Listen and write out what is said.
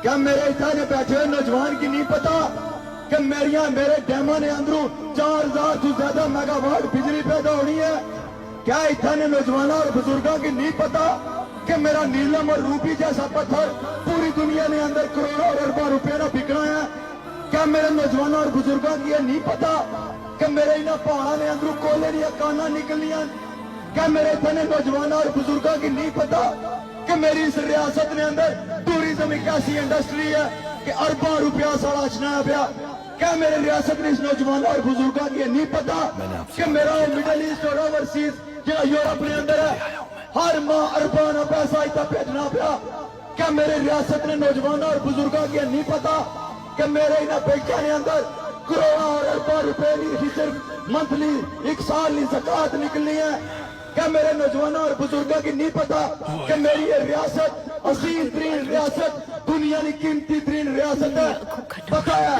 क्या मेरे इतने बैठे हुए नौजवान की नहीं पता कि मेरे डैमा ने अंदरों 4000 से ज्यादा मेगावाट बिजली पैदा होनी है? क्या इतने नौजवानों और बुजुर्गों की नहीं पता कि मेरा नीलम और रूबी जैसा पत्थर पूरी दुनिया ने अंदर करोड़ों और अरबों रुपए का बिकना है? क्या मेरे नौजवानों और बुजुर्गों की ये नहीं पता कि मेरे इन पहाड़ों ने अंदरों कोयले दी काना निकलियां? क्या मेरे इतने नौजवानों और बुजुर्गों की नहीं पता कि मेरी इस रियासत ने अंदर टूरिज्म एक ऐसी इंडस्ट्री है कि अरबों रुपया साड़ा चनाया पिया? क्या मेरे रियासत ने इस नौजवानों और बुजुर्गों की नहीं पता कि मेरा मिडल ईस्ट और ओवरसीज जो यूरोप ने अंदर है हर माह अरबों का पैसा इतना भेजना पिया? क्या मेरे रियासत ने नौजवानों और बुजुर्गों की नहीं पता कि मेरे इन बैंकों ने अंदर करोड़ों और अरबों रुपए की सिर्फ मंथली एक साल की ज़कात निकलनी है? क्या मेरे नौजवानों और बुजुर्गों की नहीं पता कि मेरी ये रियासत असीम तरीन रियासत दुनिया की कीमती तरीन रियासत है? बताया